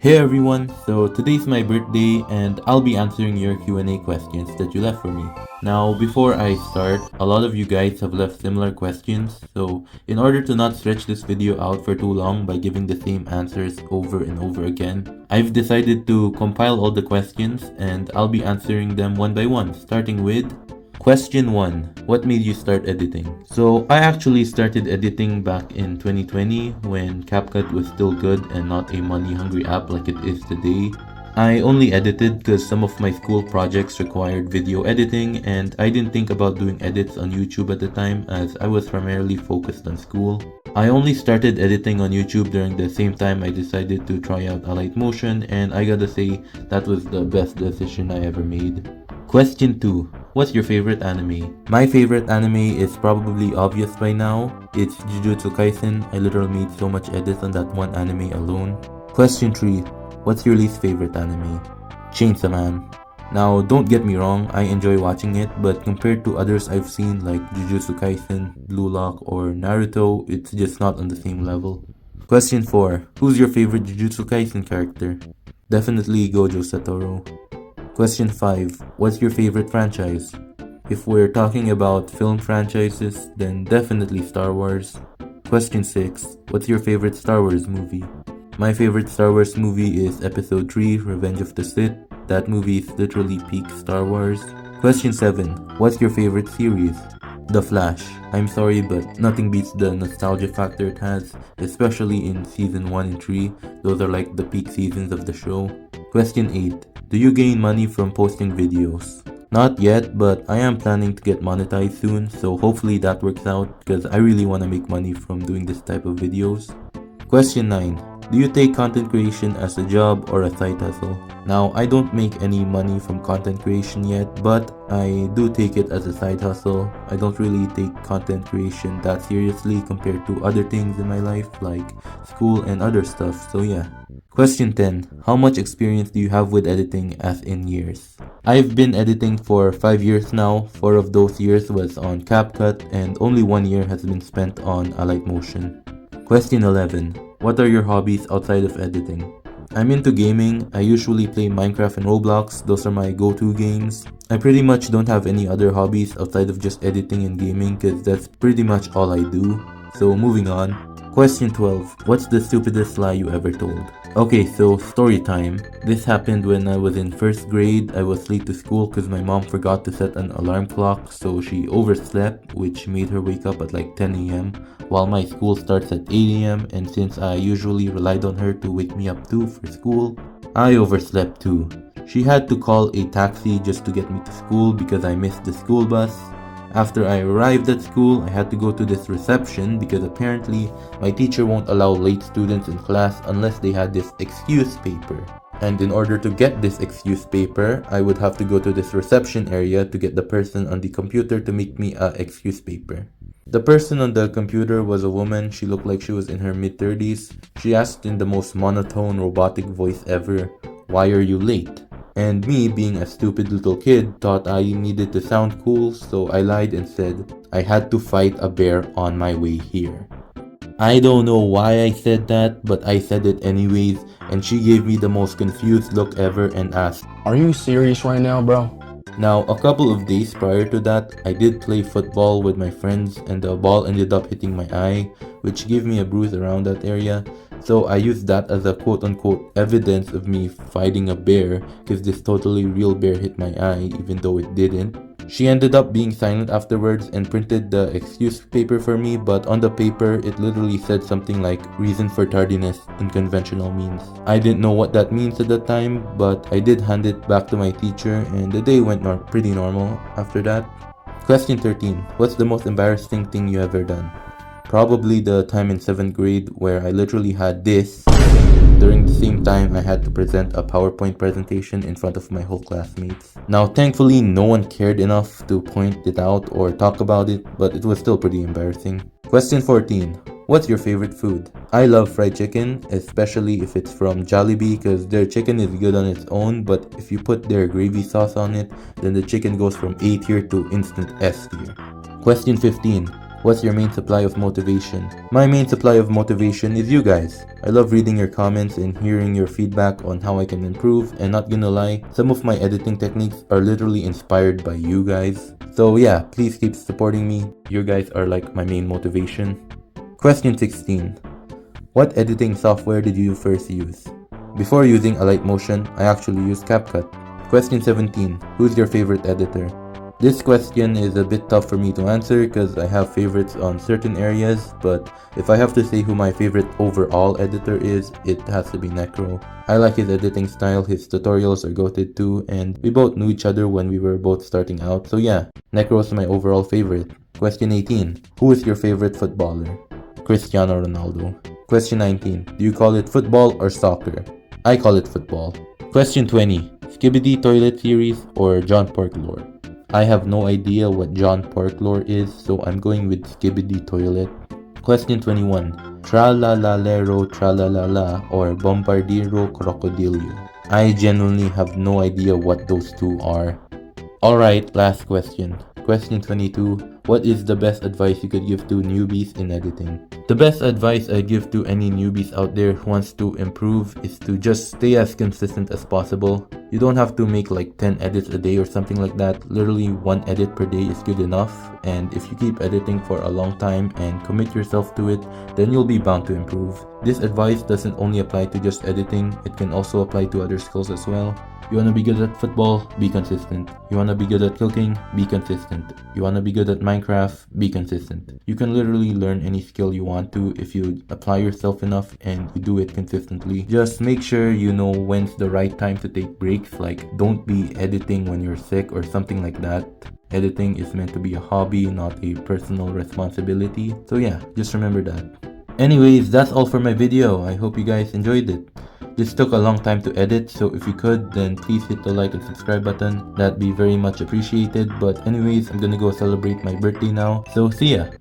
Hey everyone, so today's my birthday and I'll be answering your Q&A questions that you left for me. Now, before I start, a lot of you guys have left similar questions, so in order to not stretch this video out for too long by giving the same answers over and over again, I've decided to compile all the questions and I'll be answering them one by one, starting with Question 1. What made you start editing? So I actually started editing back in 2020 when CapCut was still good and not a money-hungry app like it is today. I only edited because some of my school projects required video editing and I didn't think about doing edits on YouTube at the time as I was primarily focused on school. I only started editing on YouTube during the same time I decided to try out Alight Motion, and I gotta say that was the best decision I ever made. Question 2. What's your favorite anime? My favorite anime is probably obvious by now. It's Jujutsu Kaisen. I literally made so much edits on that one anime alone. Question 3. What's your least favorite anime? Chainsaw Man. Now, don't get me wrong, I enjoy watching it, but compared to others I've seen like Jujutsu Kaisen, Blue Lock, or Naruto, it's just not on the same level. Question 4. Who's your favorite Jujutsu Kaisen character? Definitely Gojo Satoru. Question 5. What's your favorite franchise? If we're talking about film franchises, then definitely Star Wars. Question 6. What's your favorite Star Wars movie? My favorite Star Wars movie is Episode 3, Revenge of the Sith. That movie is literally peak Star Wars. Question 7. What's your favorite series? The Flash. I'm sorry, but nothing beats the nostalgia factor it has, especially in season 1 and 3. Those are like the peak seasons of the show. Question 8. Do you gain money from posting videos? Not yet, but I am planning to get monetized soon, so hopefully that works out because I really want to make money from doing this type of videos. Question 9. Do you take content creation as a job or a side hustle? Now, I don't make any money from content creation yet, but I do take it as a side hustle. I don't really take content creation that seriously compared to other things in my life like school and other stuff, so yeah. Question 10. How much experience do you have with editing as in years? I've been editing for 5 years now. 4 of those years was on CapCut and only 1 year has been spent on Alight Motion. Question 11. What are your hobbies outside of editing? I'm into gaming. I usually play Minecraft and Roblox. Those are my go-to games. I pretty much don't have any other hobbies outside of just editing and gaming because that's pretty much all I do. So moving on. Question 12. What's the stupidest lie you ever told? Okay, so story time. This happened when I was in 1st grade. I was late to school because my mom forgot to set an alarm clock, so she overslept, which made her wake up at like 10 a.m. while my school starts at 8 a.m. and since I usually relied on her to wake me up too for school, I overslept too. She had to call a taxi just to get me to school because I missed the school bus. After I arrived at school, I had to go to this reception because apparently my teacher won't allow late students in class unless they had this excuse paper. And in order to get this excuse paper, I would have to go to this reception area to get the person on the computer to make me a excuse paper. The person on the computer was a woman. She looked like she was in her mid-30s. She asked in the most monotone, robotic voice ever, "Why are you late?" And me, being a stupid little kid, thought I needed to sound cool, so I lied and said I had to fight a bear on my way here. I don't know why I said that, but I said it anyways, and she gave me the most confused look ever and asked, "Are you serious right now, bro?" Now, a couple of days prior to that, I did play football with my friends and the ball ended up hitting my eye, which gave me a bruise around that area. So I used that as a quote-unquote evidence of me fighting a bear because this totally real bear hit my eye even though it didn't. She ended up being silent afterwards and printed the excuse paper for me, but on the paper it literally said something like reason for tardiness, unconventional means. I didn't know what that means at the time, but I did hand it back to my teacher and the day went pretty normal after that. Question 13. What's the most embarrassing thing you ever done? Probably the time in 7th grade where I literally had this. During the same time, I had to present a PowerPoint presentation in front of my whole classmates. Now, thankfully, no one cared enough to point it out or talk about it, but it was still pretty embarrassing. Question 14. What's your favorite food? I love fried chicken, especially if it's from Jollibee because their chicken is good on its own, but if you put their gravy sauce on it, then the chicken goes from A tier to instant S tier. Question 15. What's your main supply of motivation? My main supply of motivation is you guys. I love reading your comments and hearing your feedback on how I can improve, and not gonna lie, some of my editing techniques are literally inspired by you guys. So yeah, please keep supporting me. You guys are like my main motivation. Question 16. What editing software did you first use? Before using Alight Motion, I actually used CapCut. Question 17. Who's your favorite editor? This question is a bit tough for me to answer because I have favorites on certain areas, but if I have to say who my favorite overall editor is, it has to be Necro. I like his editing style, his tutorials are goated too, and we both knew each other when we were both starting out, so yeah, Necro is my overall favorite. Question 18. Who is your favorite footballer? Cristiano Ronaldo. Question 19. Do you call it football or soccer? I call it football. Question 20. Skibidi Toilet Series or John Porklore? I have no idea what John Porklore is, so I'm going with Skibidi Toilet. Question 21. Tralalero Tralalala or Bombardiro Crocodilio? I genuinely have no idea what those two are. Alright, last question. Question 22. What is the best advice you could give to newbies in editing? The best advice I give to any newbies out there who wants to improve is to just stay as consistent as possible. You don't have to make like 10 edits a day or something like that. Literally 1 edit per day is good enough, and if you keep editing for a long time and commit yourself to it, then you'll be bound to improve. This advice doesn't only apply to just editing, it can also apply to other skills as well. You wanna be good at football? Be consistent. You wanna be good at cooking? Be consistent. You wanna be good at Minecraft? Be consistent. You can literally learn any skill you want to if you apply yourself enough and you do it consistently. Just make sure you know when's the right time to take breaks, like don't be editing when you're sick or something like that. Editing is meant to be a hobby, not a personal responsibility. So yeah, just remember that. Anyways, that's all for my video. I hope you guys enjoyed it. This took a long time to edit, so if you could, then please hit the like and subscribe button. That'd be very much appreciated. But anyways, I'm gonna go celebrate my birthday now, so see ya!